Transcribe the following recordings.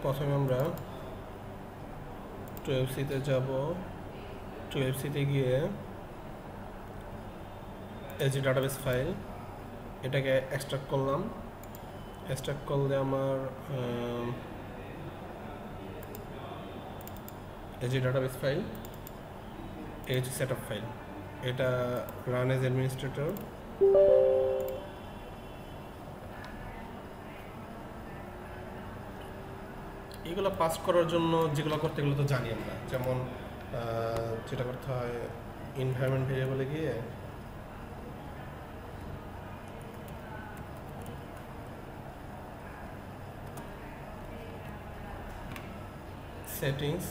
প্রথমে আমরা 12c-তে যাব। 12c-তে গিয়ে এই যে ডাটাবেস ফাইল, এটাকে এক্সট্রাক্ট করলাম। এক্সট্রাক্ট করলে আমার এই যে ডাটাবেস ফাইল, এই হচ্ছে সেটআপ ফাইল। এটা রান এজ অ্যাডমিনিস্ট্রেটর। এগুলো পাস করার জন্য যেগুলো করতে গেলে তো জানি আমরা, যেমন যেটা করতে হয় এনভায়রনমেন্ট ভেরিয়েবলে গিয়ে সেটিংস,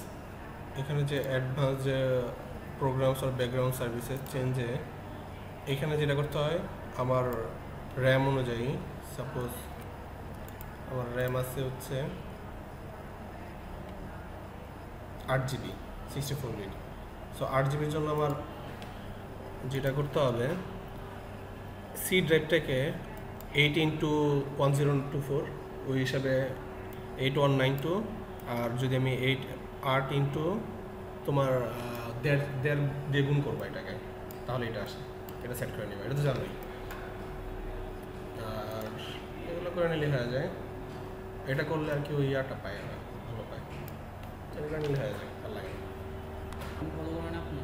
এখানে যে অ্যাডভান্স যে প্রোগ্রামস আর ব্যাকগ্রাউন্ড সার্ভিসেস চেঞ্জে এখানে যেটা করতে হয় আমার র্যাম অনুযায়ী, সাপোজ আমার র্যাম আছে হচ্ছে 8GB 64 বিট। সো 8GBর জন্য আমার যেটা করতে হবে সি ড্রাইভটাকে 8x1024 ওই হিসাবে 8192, আর যদি আমি 8 ইন্টু তোমার দেড় দিয়ে গুণ করবো এটাকে, তাহলে এটা আসে, এটা সেট করে নেবে, এটা তো জানোই। আর এগুলো করে নিলে হয়ে যায়। এটা করলে আর কি ওই ইয়াটা পায় না, ভালো পায়, এটা নিলে হয়ে যায়, ভালো লাগে। ফলো করেন আপনি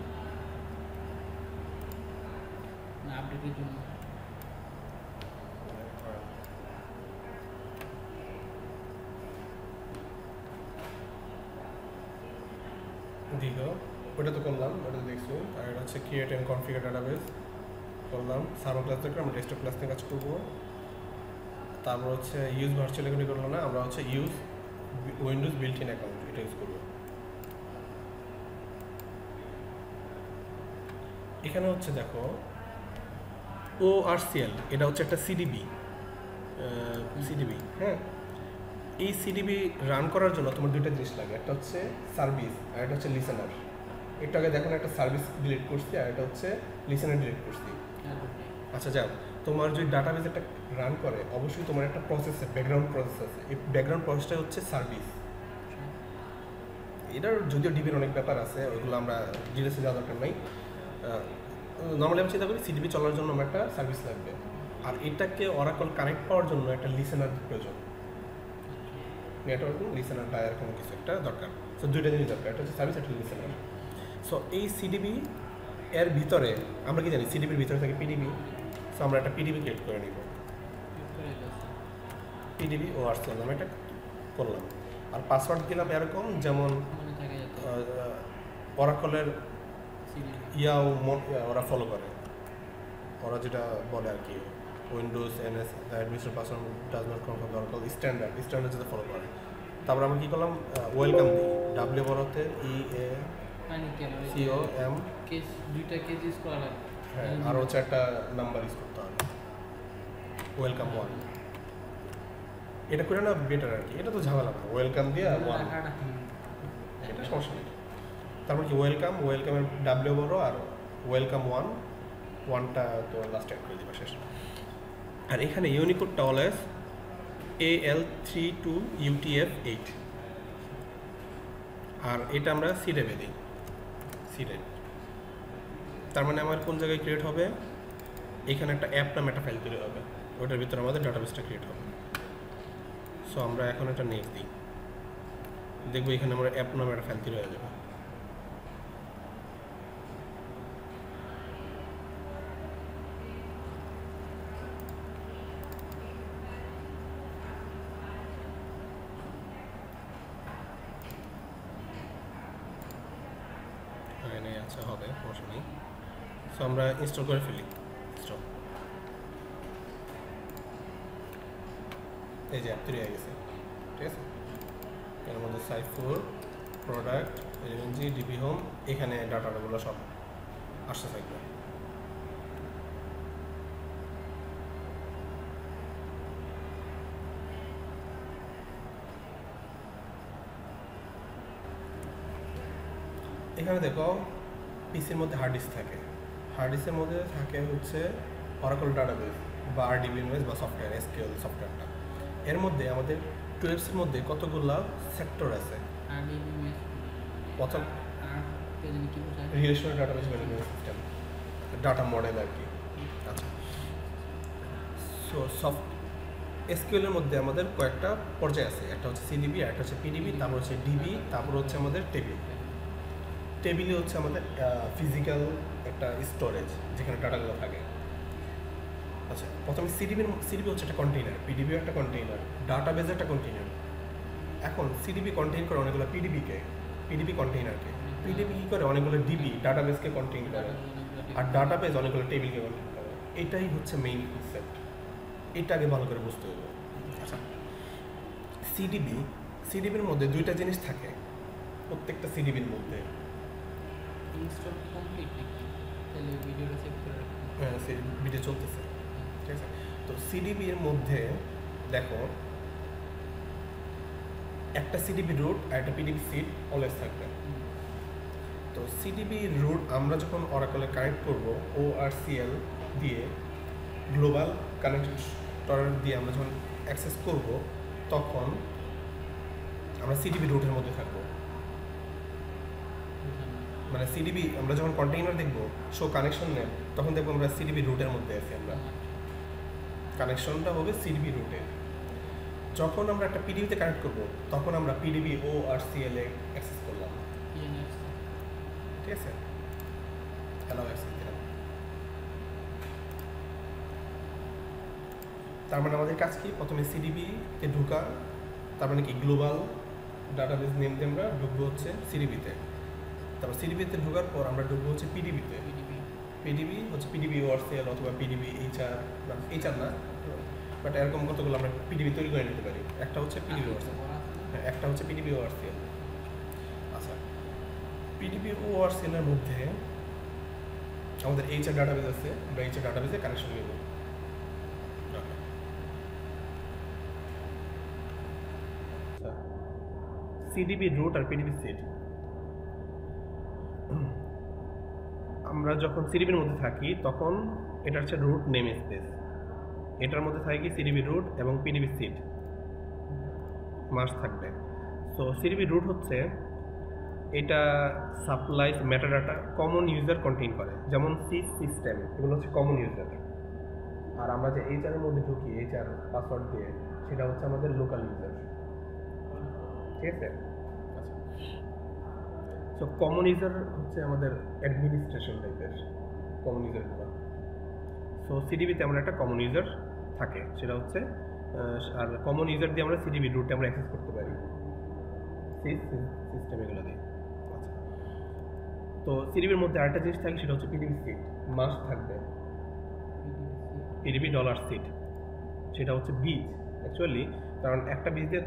না আপডেটের জন্য? দিল ওটা তো করলাম, ওটা তো দেখছি। আর এটা হচ্ছে ক্রিয়েট অ্যান্ড কনফিগার ডাটাবেস করলাম। সার্ভার ক্লাস থেকে আমরা ডেস্কটপ ক্লাস থেকে কাজ করবো। তারপর হচ্ছে ইউজ ভার্চুয়াল এগুলি করলাম না, আমরা হচ্ছে use Windows built in account এটা ইউজ করবো। এখানে হচ্ছে দেখো ORCL, এটা হচ্ছে একটা সিডিবি। হ্যাঁ, এই সিডিবি রান করার জন্য তোমার দুইটা জিনিস লাগে, একটা হচ্ছে সার্ভিস আর একটা হচ্ছে লিসেনার। একটু আগে দেখো একটা সার্ভিস ডিলিট করছি আর এটা হচ্ছে লিসেনার ডিলিট করছি। আচ্ছা যাও, তোমার যদি ডাটাবেস একটা রান করে অবশ্যই তোমার একটা প্রসেস, ব্যাকগ্রাউন্ড প্রসেস আছে। এই ব্যাকগ্রাউন্ড প্রসেসটা হচ্ছে সার্ভিস। এটার যদিও ডিবির অনেক ব্যাপার আছে, ওইগুলো আমরা ডিটেলসে যাওয়া দরকার নাই। নর্মালি আমি চিন্তা করি সিডিবি চলার জন্য আমার একটা সার্ভিস লাগবে, আর এটাকে অরাকল কানেক্ট পাওয়ার জন্য একটা লিসেনার প্রয়োজন, নেটওয়ার্কিং লিসেনার বা এরকম কিছু একটা দরকার। সো দুইটা জিনিস দরকার, একটা হচ্ছে সার্ভিস, একটা লিসেনার। সো এই সিডিবি এর ভিতরে আমরা কি জানি, সিডিবির ভিতরে থাকে পিডিবি। সো আমরা একটা পিডিবি ক্রিয়েট করে নিব, পিডিবি ORCL নামে এটা করলাম। আর পাসওয়ার্ড দিলাম এরকম, যেমন অরাকলের ওরা ফলো করে, ওরা যেটা বলে আর কি, Windows NS administrator password does not confirm oracle standard যেটা ফলো করে। তারপর আমরা কী করলাম, ওয়েলকাম দিই, ডাব্লিউ বড়তে EACOM, দুইটা কেস ইউজ করা লাগে। হ্যাঁ, আর হচ্ছে একটা নাম্বার ইউজ করতে হবে, ওয়েলকাম 1। এটা করে না বেটার আর কি, এটা তো ঝামেলা না, ওয়েলকাম দিয়ে 1, এটা সমস্যা নেই। তারপর কি ওয়েলকামের ডাব্লিউ বড় আর ওয়েলকাম 1টা তো লাস্ট অ্যাড করে দিবা, শেষ। আর এখানে ইউনিকোডটা অলওয়েজ AL32UTF8, আর এটা আমরা সিডেবে দিই, সিডেব। তার মানে আমার কোন জায়গায় ক্রিয়েট হবে, এখানে একটা অ্যাপ নামে একটা ফাইল তৈরি হবে, ওটার ভিতরে আমাদের ডাটাবেসটা ক্রিয়েট হবে। সো আমরা এখন একটা নেক্সট দিই, দেখবো এখানে আমরা অ্যাপ নামে একটা ফাইল তৈরি হয়ে যাবে। আচ্ছা হবে, সমস্যা নেই। সো আমরা ইনস্টল করে ফেলি, স্টপ। এই যে অ্যাপ তৈরি হয়ে গেছে, ঠিক আছে। এর মধ্যে Saifur, product, LNG, DB home, এখানে ডাটাগুলো সব আসতে থাকবে। এখানে দেখো পিসির মধ্যে হার্ড ডিস্ক থাকে, হার্ড ডিস্কের মধ্যে থাকে হচ্ছে অরাকল ডাটাবেস বা RDBMS বা সফটওয়্যার SQL সফটওয়্যারটা। এর মধ্যে আমাদের টুয়েলভস এর মধ্যে কতগুলা সেক্টর আছে? RDBMS প্রথম আর জানি কি বোঝায়? Relational database management system, data model আর কি। আচ্ছা, সো সফট এসকিউএল এর মধ্যে আমাদের কয়েকটা পর্যায় আছে, একটা হচ্ছে সিডিবি, একটা হচ্ছে পিডিবি, তারপর হচ্ছে ডিবি, তারপর হচ্ছে আমাদের টেবিল। টেবিলে হচ্ছে আমাদের ফিজিক্যাল একটা স্টোরেজ যেখানে ডাটাগুলো থাকে। আচ্ছা, প্রথমে সিডিবি হচ্ছে একটা কন্টেইনার, পিডিবিও একটা কন্টেইনার, ডাটাবেজ একটা কন্টেইনার। এখন সিডিবি কন্টেইন করে অনেকগুলো পিডিবিকে, পিডিবি কন্টেইনারকে, পিডিবি কী করে অনেকগুলো ডিবি ডাটাবেসকে কন্টেইন করে, আর ডাটাবেজ অনেকগুলো টেবিলকে কন্টেইন করে। এটাই হচ্ছে মেইন কনসেপ্ট, এটা আগে ভালো করে বুঝতে হবে। আচ্ছা, সিডিবির মধ্যে দুইটা জিনিস থাকে প্রত্যেকটা সিডিবির মধ্যে। ইনস্টল কমপ্লিট নাকি? তাহলে ভিডিওটা সেভ করে রাখুন। হ্যাঁ, সেই ভিডিও চলতেছে, ঠিক আছে। তো সিডিবির মধ্যে দেখো একটা সিডিবি রুট আর একটা পিডিবি সিড অলওয়েজ থাকবে। তো সিডিবি রুট আমরা যখন অরাকলে কানেক্ট করব ORCL দিয়ে, গ্লোবাল কানেক্টর দিয়ে আমরা যখন অ্যাক্সেস করব, তখন আমরা সিডিবি রুটের মধ্যে থাকবো। মানে সিডিবি আমরা যখন কন্টেইনার দেখবো শো কানেকশন নেন, তখন দেখবো আমরা সিডিবি রুটের মধ্যে আছি। আমরা কানেকশনটা হবে সিডিবি রুটে। যখন আমরা একটা পিডিবিতে কানেক্ট করব, তখন আমরা পিডিবি ORCL এ অ্যাক্সেস করলাম, ঠিক আছে। অ্যালাউ অ্যাক্সেস দিলাম। তার মানে আমাদের কাজ কি? প্রথমে সিডিবিতে ঢোকা, তার মানে কি গ্লোবাল ডাটাবেস নেম দিয়ে আমরা ঢুকবো হচ্ছে সিডিবিতে। তারপর সিডিবিতে ঢোকার পর আমরা ঢুকবো হচ্ছে পিডিবিতে। পিডিবি হচ্ছে পিডিবি ORCL অথবা পিডিবি HR, HR না, বাট এরকম কতগুলো আমরা পিডিবি তৈরি করে নিতে পারি। একটা হচ্ছে পিডিবি ORCL, হ্যাঁ, একটা হচ্ছে পিডিবি ORCL। আচ্ছা, পিডিবি ORCL এর মধ্যে আমাদের HR ডাটাবেস আছে, আমরা HR ডাটাবেসে কানেকশন নেব। সিডিবি রুট আর পিডিবি সিড, আমরা যখন সিডিবির মধ্যে থাকি তখন এটা হচ্ছে রুট নেম স্পেস, এটার মধ্যে থাকে কি সিডিবি রুট এবং পিডিবি সিড মাস থাকবে। সো সিডিবি রুট হচ্ছে এটা supplies metadata common user contain করে, যেমন সিস সিস্টেম, এগুলো হচ্ছে কমন ইউজার। আর আমরা যে HR এর মধ্যে ঢুকি HR পাসওয়ার্ড দিয়ে, সেটা হচ্ছে আমাদের লোকাল ইউজার, ঠিক আছে। সো কমন ইউজার হচ্ছে আমাদের অ্যাডমিনিস্ট্রেশন টাইপের কমন ইউজারগুলো। সো সিডিবিতে আমরা একটা কমন ইউজার থাকে, সেটা হচ্ছে আর কমন ইউজার দিয়ে আমরা সিডিবি রুটে আমরা অ্যাক্সেস করতে পারি সিস্টেম এগুলো দিয়ে। আচ্ছা, তো সিডিবির মধ্যে আরেকটা জিনিস থাকে, সেটা হচ্ছে পিডিবি সিড মাস্ট থাকবে, পিডিবি ডলার সিড। সেটা হচ্ছে বীজ অ্যাকচুয়ালি, কারণ একটা বীজ দিয়ে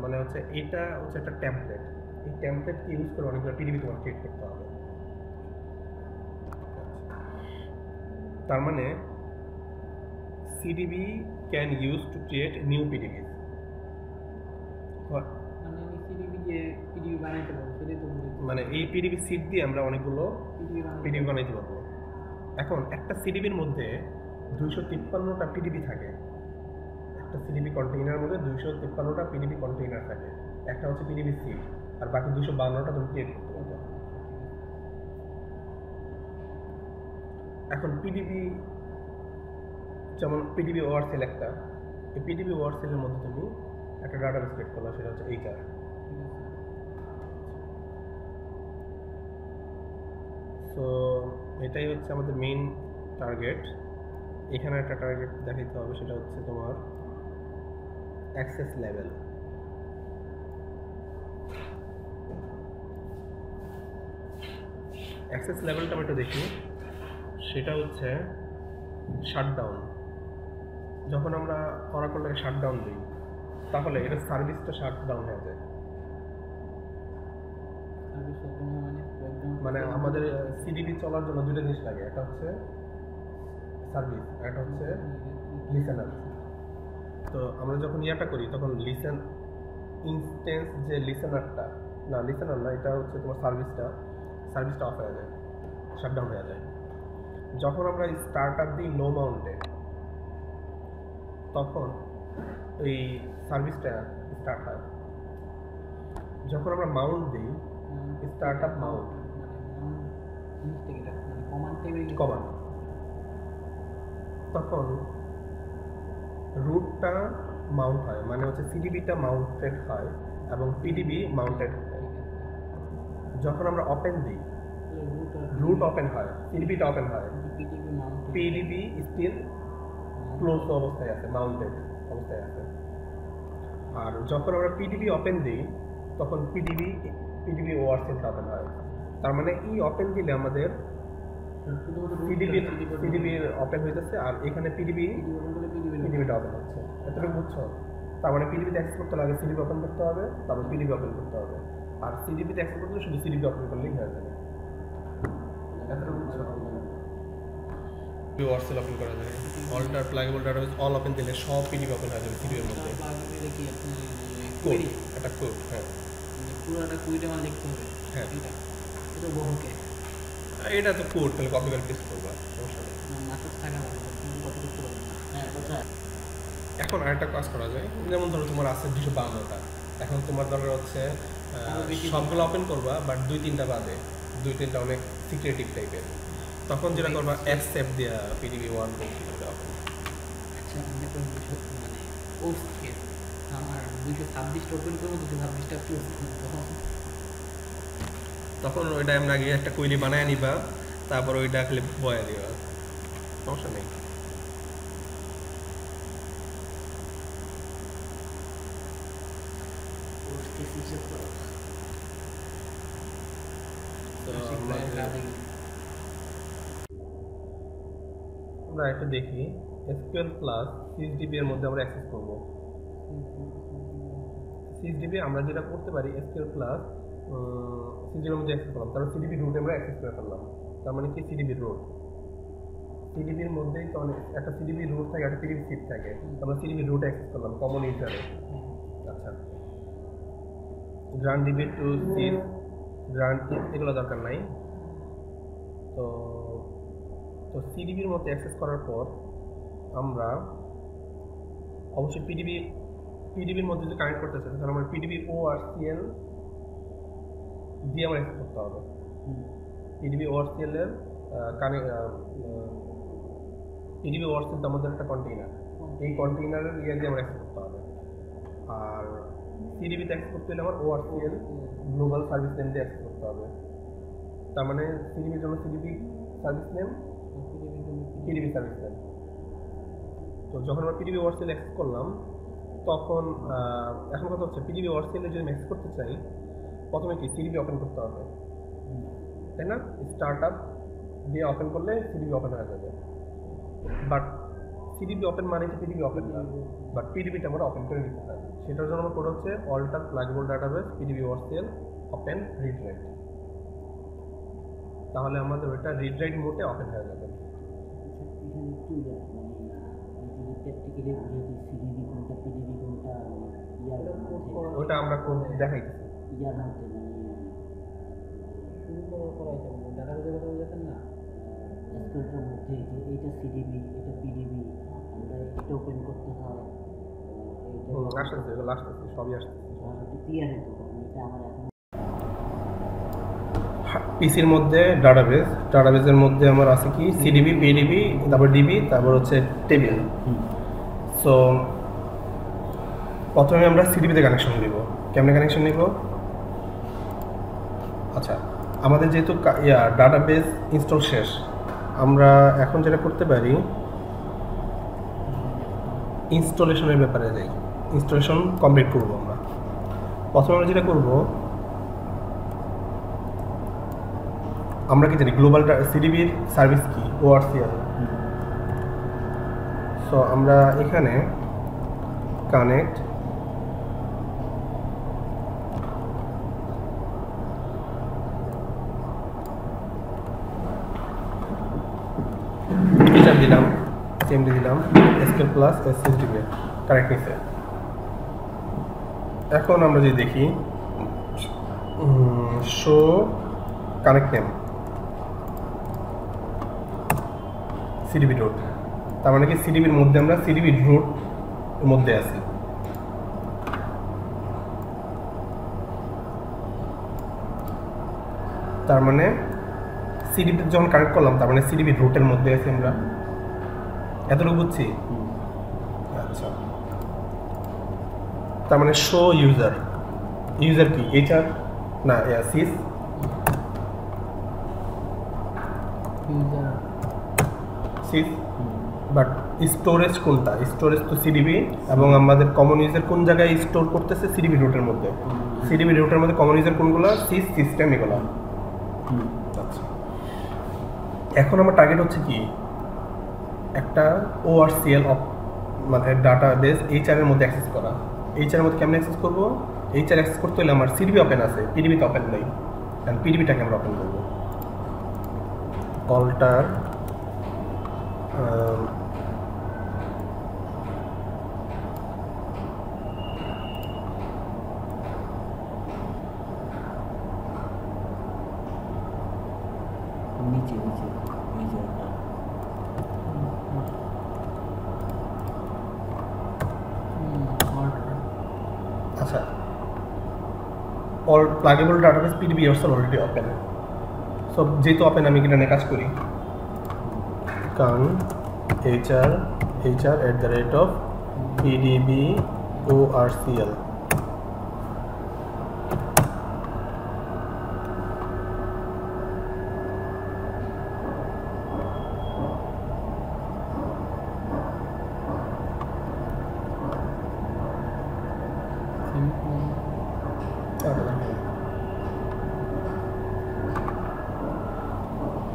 মানে হচ্ছে এটা হচ্ছে একটা টেমপ্লেট, এই টেমপ্লেটকে ইউজ করে অনেকগুলো পিডিবি তোমার ক্রিয়েট করতে হবে। তার মানে সিডিবি can use to create new PDB. মানে এই পিডিবি সিড দিয়ে আমরা অনেকগুলো পিডিবি বানাইতে পারবো। এখন একটা সিডিবির মধ্যে 253টা পিডিবি থাকে, একটা সিডিবি কন্টেইনার মধ্যে 253টা পিডিবি কন্টেইনার থাকে, একটা হচ্ছে পিডিবি সিড, আর বাকি 252টা তুমি ক্রিয়েট করতে পারবে। এখন পিডিবি, যেমন পিডিবি ORCL একটা, এই পিডিবি ORCL এর মধ্যে তুমি একটা ডাটাবেস ক্রিয়েট করলা, সেটা হচ্ছে HR। সো এটাই হচ্ছে আমাদের মেইন টার্গেট। এখানে একটা টার্গেট দেখাইতে হবে, সেটা হচ্ছে তোমার অ্যাক্সেস লেভেল। অ্যাক্সেস লেভেলটা আমরা একটু দেখি, সেটা হচ্ছে শাটডাউন। যখন আমরা অরাকলটাকে শাটডাউন দিই, তাহলে এটা সার্ভিসটা শাটডাউন হয়ে যায়। মানে আমাদের সিডিবি চলার জন্য দুটো জিনিস লাগে, একটা হচ্ছে সার্ভিস, একটা হচ্ছে লিসেনার। তো আমরা যখন ইয়াটা করি তখন লিসেন ইনস্টেন্স যে লিসেনারটা, না লিসেনার না, এটা হচ্ছে তোমার সার্ভিসটা অফ হয়ে যায়, শাটডাউন হয়ে যায়। যখন আমরা স্টার্ট আপ দিই নো মাউন্টে, তখন এই সার্ভিসটা স্টার্ট হয়। যখন আমরা মাউন্ট দিই স্টার্ট আপ মাউন্ট কমান্ড, তখন রুটটা মাউন্ট হয়, মানে হচ্ছে সিডিবিটা মাউন্টেড হয় এবং পিডিবি মাউন্টেড হয়। যখন আমরা ওপেন দিই রুট ওপেন হয়, সিডিবিটা ওপেন হয়, পিডিবি স্টিল ক্লোজ অবস্থায় আছে, মাউন্টেড অবস্থায় আছে। আর যখন আমরা পিডিবি ওপেন দিই তখন পিডিবি ওআরসিএলটা ওপেন হয়। তার মানে এই ওপেন দিলে আমাদের পিডিবির ওপেন হইতেছে আর এখানে পিডিবিটা ওপেন হচ্ছে। এতটুকু বুঝছো? তার মানে পিডিবিতে অ্যাক্সেস করতে লাগে সিডিবি ওপেন করতে হবে, তারপর পিডিবি ওপেন করতে হবে। আর সিডিবিতে অ্যাক্সেস করতে শুধু সিডিবি ওপেন করলেই হয়ে যাবে। এতটুকু বুঝছো? ওয়ার্সেল ওপেন করা যায়, alter pluggable database all open দিলে সব পিডিবি ওপেন হয়ে যাবে সিডিবির মধ্যে। কোড, একটা কোড, হ্যাঁ পুরোটা কুইটে আমার লিখতে হবে। হ্যাঁ এটা বহুকে এটা তো কোড, তাহলে কপি করে পেস্ট করবা, সমস্যা নেই। মাথায় থাকা লাগবে, তুমি কপি করতে পারবে না। হ্যাঁ কথা। এখন আরেকটা কাজ করা যায়, যেমন ধরো তোমার আছে 252টা, এখন তোমার দরকার হচ্ছে সবগুলো ওপেন করবা বাট 2-3টা বাদে, 2-3টা অনেক সিক্রেটিভ টাইপের। তখন যেটা করবা অ্যাকসেপ্ট দিয়া পিডিবি 1 2 3 দাও। আচ্ছা আমি কোন বিষয় মানে ওকে আমার 226 ওপেন করব, 226টা ক্লোজ করব। তখন ওইটা আমরা আগে একটা কুইলি বানায় নিবা, তারপর ওইটা খালি বয়া দিবা, সমস্যা নেই। আমরা একটা দেখি এসকিউএল প্লাস সিএসডিবি এর মধ্যে আমরা অ্যাক্সেস করব। সিএসডিবি আমরা যেটা করতে পারি এসকিউএল প্লাস সিএসডিবির মধ্যে অ্যাক্সেস করলাম, তারপর সিডিবি রুটে আমরা অ্যাক্সেস করে ফেললাম। তার মানে কি সিডিবি রুট, সিডিবির মধ্যেই তো অনেক একটা সিডিবি রুট থাকে, একটা সিডিবি সিট থাকে, আমরা সিডিবি রুটে অ্যাক্সেস করলাম কমন ইউজারে। আচ্ছা গ্রান্ট ডিবি টু সিট গ্রান্ট এগুলো দরকার নাই। তো তো সিডিবির মধ্যে অ্যাক্সেস করার পর আমরা অবশ্যই পিডিবির মধ্যে যে কানেক্ট করতে চাই তাহলে আমরা পিডিবি ওআরসিএল দিয়ে আমরা অ্যাক্সেস করতে হবে। পিডিবি ওআরসিএল এর পিডিবি ওআরসিএল তো আমাদের একটা কন্টেইনার, এই কন্টেইনারের ইয়ে দিয়ে আমরা অ্যাক্সেস করতে হবে। আর সিডিবিতে অ্যাক্সেস করতে হলে আমার ওআরসিএল গ্লোবাল সার্ভিস নেম দিয়ে অ্যাক্সেস করতে হবে। তার মানে সিডিবির জন্য সিডিবি service name, PDB service name. তো যখন আমরা পিডিবি ওআরসিএল অ্যাক্সেস করলাম তখন এখন কথা হচ্ছে পিডিবি ওআরসিএল যদি আমি অ্যাক্সেস করতে চাই প্রথমে কি সিডিবি ওপেন করতে হবে, তাই না? স্টার্ট আপ দিয়ে ওপেন করলে সিডিবি ওপেন হয়ে যাবে। বাট সিডিবি ওপেন মানে কি পিডিবি ওপেন না, বাট পিডিবিটা আমরা ওপেন করে নিতে হয়। সেটার জন্য আমার কোড হচ্ছে alter pluggable database PDB ORCL open read write. তাহলে আমাদের ওইটা রিড রাইট মোডে ওপেন হয়ে যাবে। ওটা আমরা কোড দেখাইতেছি। এইটা সিডিবি, এটা পিডিবি, আমরা এটা ওপেন করতে হয়, আসতেছে, এগুলো আসতেছে, সবই আসতেছে। ক্লিয়ার হতো এটা আমার এখন পিসির মধ্যে ডাটাবেসের মধ্যে আমার আছে কি সিডিবি, পিডিবি, তারপর ডিবি, তারপর হচ্ছে টেবিল। সো প্রথমে আমরা সিডিবিতে কানেকশন দিব। কেমনে কানেকশন নিব? আচ্ছা আমাদের যেহেতু ডাটাবেস ইনস্টল শেষ, আমরা এখন যেটা করতে পারি ইনস্টলেশনের ব্যাপারে যাই। ইনস্টলেশন কমপ্লিট করব। আমরা প্রথমে আমরা যেটা করব, আমরা কি জানি গ্লোবাল সিডিবির সার্ভিস কি ওআরসিএল। সো আমরা এখানে কানেক্ট দিলাম, সিএমডি দিলাম, এসকিউএল প্লাস এসএসডিবি কানেক্ট নিছে। এখন আমরা যদি দেখি show connect name CDB root, তার মানে কি সিডিবির মধ্যে আমরা সিডিবি রুট মধ্যে আছি। তার মানে সিডিবি যখন কানেক্ট করলাম তার মানে সিডিবি রুটের মধ্যে আছি আমরা, এতটুকু বুঝছি। আচ্ছা, তার মানে শো ইউজার, ইউজার কি এইচআর না SYS, user SYS, but storage কোনটা? স্টোরেজ তো সিডিবি, এবং আমাদের কমন ইউজার কোন জায়গায় স্টোর করতেছে? সিডিবি রুটের মধ্যে। সিডিবি রুটের মধ্যে কমন ইউজার কোনগুলো? সিস, সিস্টেম, এগুলো। আচ্ছা, এখন আমার টার্গেট হচ্ছে কি একটা ওআরসিএল মানে ডাটাবেস এইচআর এর মধ্যে অ্যাক্সেস করা। এইচআর এর মধ্যে কেমন অ্যাক্সেস করব? এইচআর অ্যাক্সেস করতে হলে আমার সিডিবি ওপেন আছে, পিডিবিতে ওপেন নেই, কারণ পিডিবিটাকে আমরা ওপেন করব। অল্টার নিচে নিচে নিচে আচ্ছা, all pluggable database PDB ORCL already open. So যেহেতু ওপেন, আমি এটা নিয়ে কাজ করি। কারণ HR@pdborcl,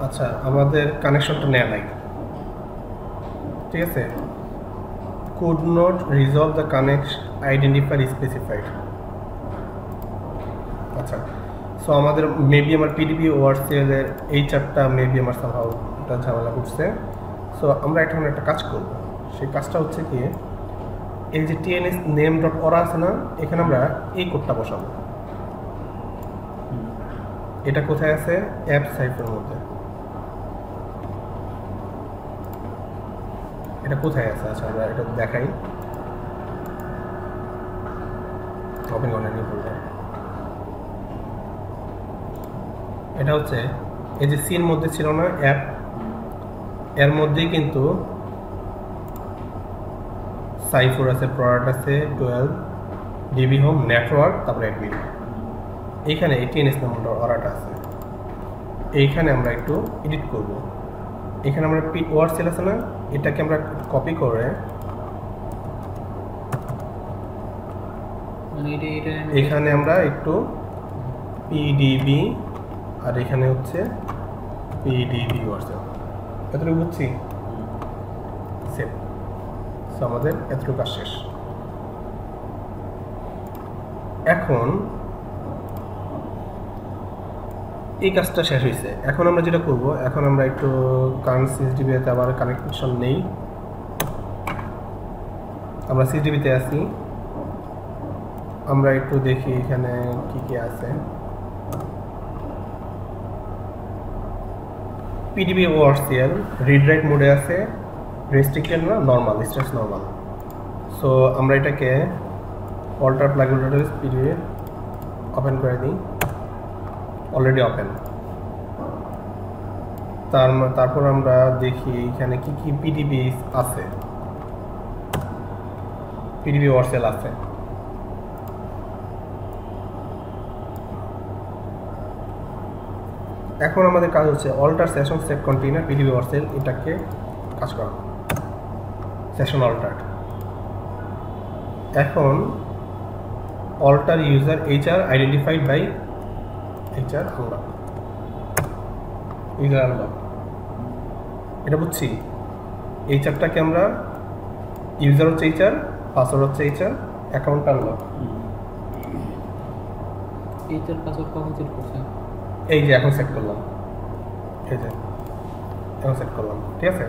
আচ্ছা, আমাদের কানেকশনটা নেওয়া নাই, ঠিক আছে। could not resolve the connection identifier specified। আচ্ছা, সো আমাদের মেবি আমার পিডিবি ওআরসিএল এর এই চারটা মেবি আমার সামহাউ একটা ঝামেলা করছে। সো আমরা এখন একটা কাজ করব, সেই কাজটা হচ্ছে কি, এই যে টিএনএস নেম ডট অরা আছে না, এখানে আমরা এই কোডটা বসাবো। এটা কোথায় আছে? অ্যাপ সাইফের মধ্যে। এটা কোথায় আছে? আচ্ছা, আমরা এটা দেখাই। ওপেন করে নিয়ে বলবো, এটা হচ্ছে এই যে সির মধ্যে ছিল না অ্যাপ, এর মধ্যেই কিন্তু সাইফোর আছে, প্রোডাক্ট আছে, 12 ডিবি হোম, নেটওয়ার্ক, তারপরে অ্যাডমিন। এইখানে টিএনএস নাম্বার অরাটা আছে, এইখানে আমরা একটু এডিট করব। এখানে আমরা ওআরসিএল আছে না, এটাকে আমরা কপি করে এখানে আমরা একটু পিডিবি, আর এখানে হচ্ছে পিডিবি ওআরসিএল, এতটুকু বুঝছি। সেভ। সো আমাদের এতটুকু কাজ শেষ। এখন এই কাজটা শেষ হয়েছে। এখন আমরা যেটা করব, এখন আমরা একটু কারেন্ট সিএসডিবিতে আবার কানেকশন নেই। আমরা সিএসডিবিতে আছি, আমরা একটু দেখি এখানে কি কি আছে। পিডিবি ওআরসিএল রিড রাইট মোডে আছে, রেস্ট্রিক্টেড না, নর্মাল, স্ট্রেস নর্মাল। সো আমরা এটাকে alter plugin database PDB open করে দিই, অলরেডি ওপেন। তারপর আমরা দেখি এখানে কি কি পিডিবি আছে, পিডিবি ওআরসিএল আছে। এখন আমাদের কাজ হচ্ছে alter session set container PDB ORCL, এটাকে কাজ করা, সেশন অল্টার। এখন alter user HR identified by HR unlock, user unlock, এটা বুঝছি। এইচআরটাকে আমরা, ইউজার হচ্ছে এইচআর, পাসওয়ার্ড হচ্ছে HR, account unlock. HR password কখন সেট করছেন? এই যে এখন সেট করলাম, এই যে এখন সেট করলাম, ঠিক আছে।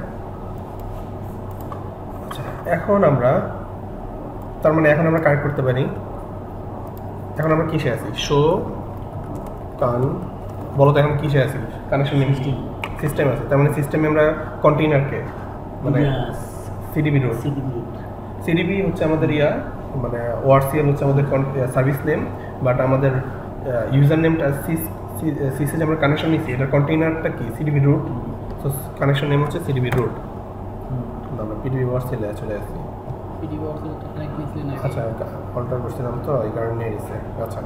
আচ্ছা, এখন আমরা, তার মানে এখন আমরা কানেক্ট করতে পারি। এখন আমরা কিসে আছি? শো কান, বলো তো এখন কিসে আছি? কানেকশন সিস্টেম আছে, তার মানে সিস্টেমে আমরা কন্টেইনারকে, মানে সিডিবি রুট, সিডিবি হচ্ছে আমাদের মানে ওআরসিএল হচ্ছে আমাদের সার্ভিস নেম, বাট আমাদের ইউজার নেমটা সিসে যে আমরা কানেকশন নিচ্ছি এটার কন্টেইনারটা কি সিডিবি রুট, তো কানেকশন নেম হচ্ছে সিডিবি রুট। আমরা পিডিবি ওয়ার্সেলে চলে আসছি। পিডিবি ওয়ার্সেল তো কানেক্ট নিছিলেন না? আচ্ছা অল্টার করছিলাম তো এই কারণে নিয়ে নিছে। আচ্ছা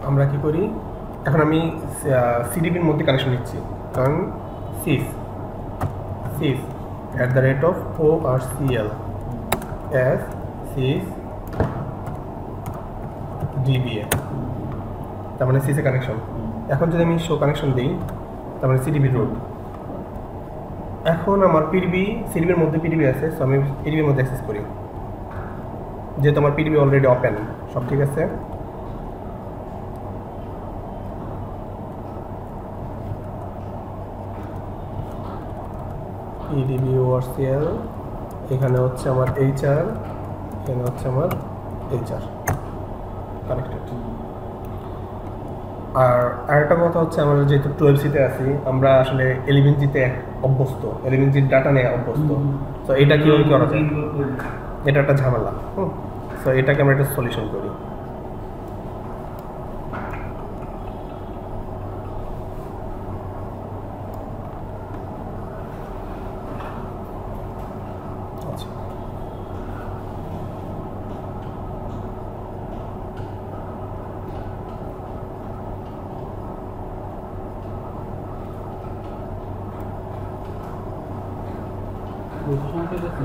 আমরা কি করি এখন, আমি সিডিবির মধ্যে কানেকশন নিচ্ছি, কারণ SYS @ORCL as SYS DBA, তার মানে সিসে কানেকশন। এখন যদি আমি শো কানেকশন দিই তার মানে সিডিবি রুট। এখন আমার সিডিবির মধ্যে পিডিবি আছে, সো আমি পিডিবির মধ্যে অ্যাক্সেস করি, যেহেতু আমার পিডিবি অলরেডি ওপেন, সব ঠিক আছে। পিডিবি ওআরসিএল, এখানে হচ্ছে আমার এইচআর, এখানে হচ্ছে আমার এইচআর কানেক্টেড। আর আরেকটা কথা হচ্ছে, আমরা যেহেতু 12C-তে আছি, আমরা আসলে 11G-তে অভ্যস্ত, 11G ডাটা নিয়ে অভ্যস্ত। তো এটা কীভাবে করা যায়, এটা একটা ঝামেলা। সো এটাকে আমরা একটা সলিউশন করি।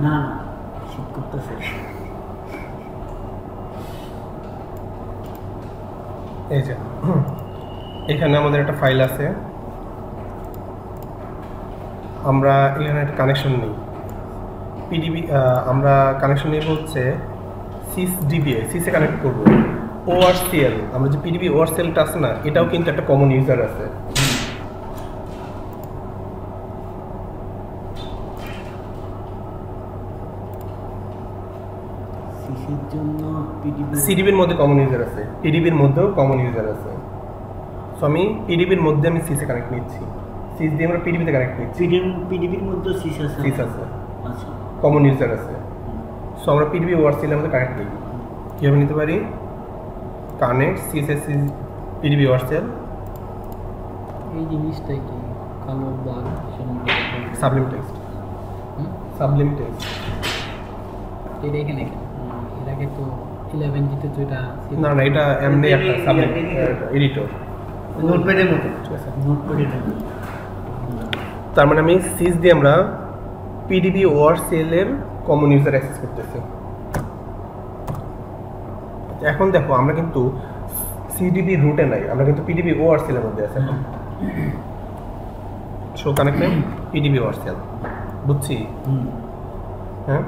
না শীত করতেছে। এই যে এখানে আমাদের একটা ফাইল আছে, আমরা এখানে একটা কানেকশন নিই পিডিবি, আমরা কানেকশন নিব হচ্ছে সিস ডিবিএ, সিসে কানেক্ট করব। ওআরসিএল, আমরা যে পিডিবি ওআরসিএলটা আছে না, এটাও কিন্তু একটা কমন ইউজার আছে। সিডিবির মধ্যে কমন ইউজার আছে, পিডিবির মধ্যেও কমন ইউজার আছে। সো আমি পিডিবির মধ্যে আমি সিসে কানেক্ট নিচ্ছি, সিস দিয়ে আমরা পিডিবিতে কানেক্ট নিচ্ছি। পিডিবির মধ্যে সিস আছে, আচ্ছা কমন ইউজার আছে। সো আমরা পিডিবি ওআরসিএলের মধ্যে কানেক্ট নিই। কীভাবে নিতে পারি, কানেক্ট সিএসএস পিডিবি ওআরসিএল। এই জিনিসটাই কি কালো দাগ সাবলিম টেক্সট, সাবলিম টেক্সট এটা এখানে এটাকে তো 11G-তে তো এটা না এটা এমনি একটা সাবলিম এডিটর, নোটপ্যাডের মতো। ঠিক আছে, নোটপ্যাডের মতো। তার মানে আমি সিস দিয়ে আমরা পিডিবি ওআরসিএল এর কমন ইউজার অ্যাক্সেস করতেছি। এখন দেখো আমরা কিন্তু সিডিবি রুটে নাই, আমরা কিন্তু পিডিবি ওআরসিএল এর মধ্যে আছি। এখন শো কানেক্টেড পিডিবি ওআরসিএল, বুঝছি? হ্যাঁ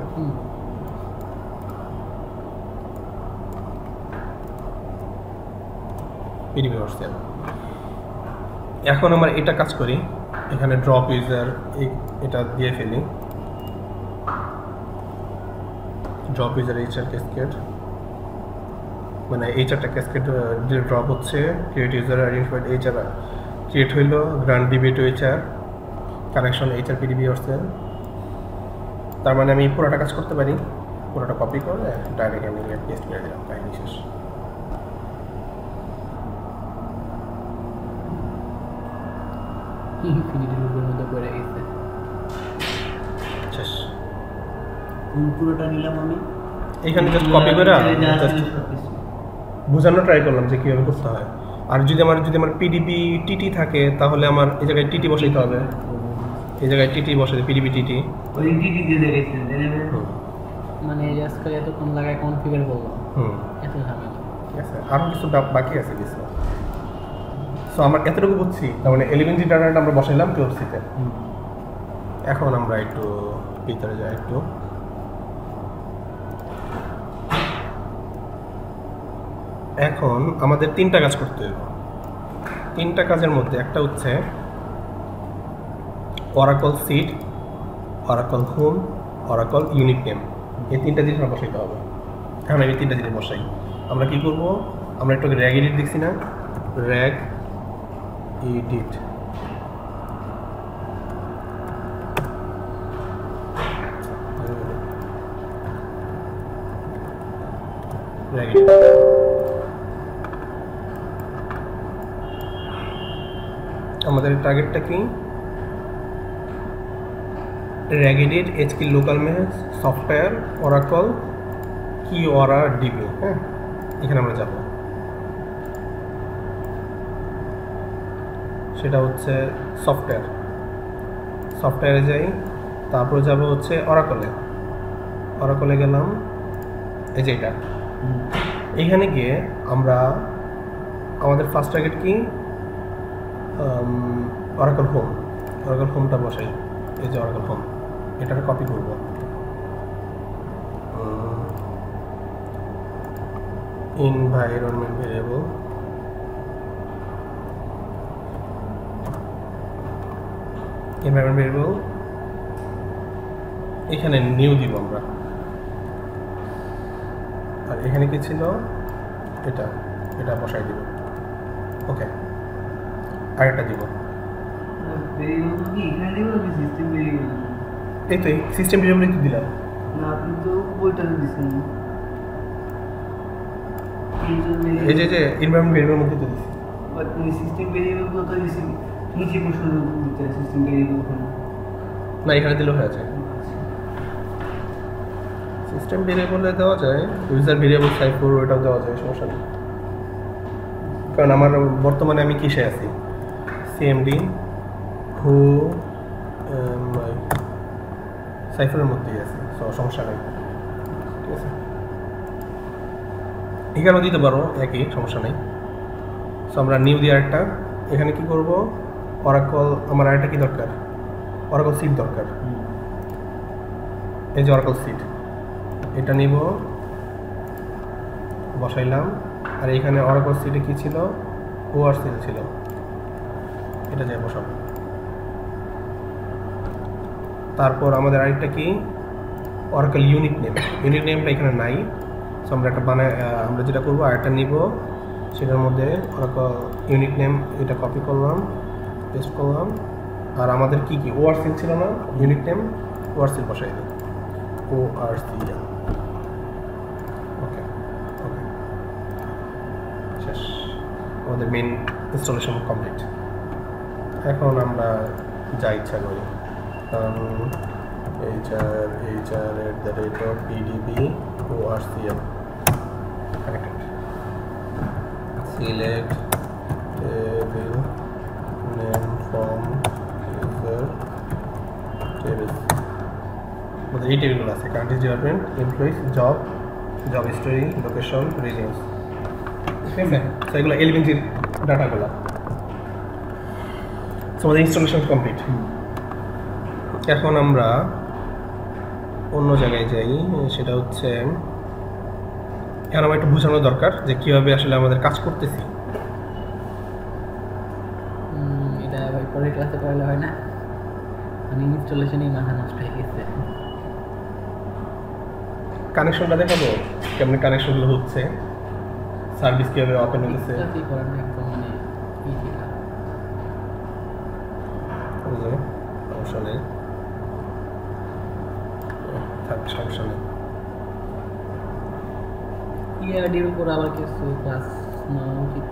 পিডিবি ওআরসিএল। এখন আমরা এটা কাজ করি, এখানে ড্রপ ইউজার এটা দিয়ে ফেলি, ড্রপ ইউজার এইচআর ক্যাসকেড, মানে এইচআরটা ক্যাসকেড ড্রপ হচ্ছে, create user identified HR create হইলো, grant DB to HR, connection HR PDB ORCL. তার মানে আমি পুরোটা কাজ করতে পারি, পুরোটা কপি করে ডাইরেক্ট আমি পেস্ট করে দিলাম, কাহিনী শেষ। শেষ। পুরোটা নিলাম আমি, এখানে জাস্ট কপি করে জাস্ট বোঝানো ট্রাই করলাম যে কীভাবে করতে হয়। আর যদি আমার পিডিবি টিটি থাকে তাহলে আমার এই জায়গায় টিটি বসাইতে হবে, এই জায়গায় টিটি বসাতে পিডিবি টিটি, ওই টিটি দিয়ে দেখাইছেন মানে আজকাল এতক্ষণ লাগায় কনফিগার করবো, এত ঝামেলা। ঠিক আছে, আরও কিছু বাকি আছে কিছু। সো আমরা এতটুকু বুঝছি, তার মানে 11G ডাটাটা আমরা বসাইলাম 12C-তে। এখন আমরা একটু ভিতরে যাই, একটু এখন আমাদের তিনটা কাজ করতে হবে। তিনটা কাজের মধ্যে একটা হচ্ছে oracle seed, oracle home, oracle unique name, এই তিনটা জিনিস আমরা বসাইতে হবে। এখন আমি তিনটা জিনিস বসাই। আমরা কি করব, আমরা একটু র্যাগ এডিট দেখছি না, র্যাগ এডিট, আমাদের টার্গেটটা কি, র্যাগ এডিট, এইচকিল লোকাল মেশ, সফটওয়্যার, অরাকল, কি ওরা ডিবি। হ্যাঁ, এখানে আমরা যাব, সেটা হচ্ছে সফটওয়্যার, সফটওয়্যারে যাই, তারপর যাব হচ্ছে অরাকলে, অরাকলে গেলাম, এই যে এটা। এইখানে গিয়ে আমরা আমাদের ফার্স্ট টার্গেট কি, অরাকল হোম, অরাকল হোমটা বসাই, এই যে অরাকল হোম, এটাকে কপি করব, environment variable, environment variable এখানে নিউ দিব আমরা, আর এখানে কি ছিল, এটা এটা বসাই দিব। ওকে, আরেকটা দিব, ভেরিয়েবল কি এখানে দিব নাকি সিস্টেম ভেরিয়েবল? এই তো সিস্টেম ভেরিয়েবলই তো দিলাম না, আপনি তো ওইটা দিছেন। এই যে যে এনভায়রনমেন্ট ভেরিয়েবলের মধ্যে তো দিছি, বাট সিস্টেম ভেরিয়েবল কত দিছি নিচে বসে দিতে সিস্টেম ভেরিয়েবল ওখানে না এখানে দিলেও হয়ে যায়। সিস্টেম ভেরিয়েবলে দেওয়া যায়, ইউজার ভেরিয়েবল সাইফর ওটাও দেওয়া যায়, সমস্যা নেই। কারণ আমার বর্তমানে আমি কিসে আছি, সিএমডি হু সাইফারের মধ্যেই আছি, সো সমস্যা নেই, ঠিক আছে। এখানেও দিতে পারো একই, সমস্যা নেই। সো আমরা নিউ দিয়ে আরেকটা, এখানে কি করব, অরাকল, আমার আরেকটা কি দরকার, অরাকল সিট দরকার, এই যে অরাকল সিট, এটা নিব, বসাইলাম। আর এখানে অরাকল সিটে কি ছিল, ওআরসি ছিল, এটা যে বসাবো। তারপর আমাদের আরেকটা কি, অরাকল ইউনিক নেম, ইউনিক নেমটা এখানে নাই, সো আমরা একটা বানায়, আমরা যেটা করবো আরেকটা নিব, সেটার মধ্যে অরাকল ইউনিক নেম এটা কপি করলাম, পেস্ট করলাম। আর আমাদের কি কি ওআরসি ছিল না, ইউনিক নেম, ওআরসি বসাই দিই, ওআরসি। ওকে ওকে, শেষ, আমাদের মেন ইনস্টলেশন কমপ্লিট। এখন আমরা যা ইচ্ছা করি, hr@pdb orcl connected, select table name from user tables, আমাদের এই টেবিলগুলো আছে, country department, employees, job, job history, location, regions, ঠিক আছে। তো এগুলো এলিমেন্টের ডাটাগুলো। সো আমাদের ইনস্টলেশন কমপ্লিট। এখন আমরা অন্য জায়গায় যাই, সেটা হচ্ছে এখন আমার একটু বোঝানো দরকার যে কীভাবে আসলে আমাদের কাজ করতেছি। এটা ভাই পরের ক্লাসে পড়ালে হয় না, মানে ইনস্টলেশনই মাথা নষ্ট হয়ে গেছে। কানেকশনটা দেখাবো কেমন কানেকশনগুলো হচ্ছে, সার্ভিস কীভাবে ওপেন হতেছে, কি করার নেই, একদম মানে ইজি কাজ। সমস্যা নেই, থাক, সমস্যা নেই। ইয়াডির উপর আবার কিছু ক্লাস নেওয়া উচিত।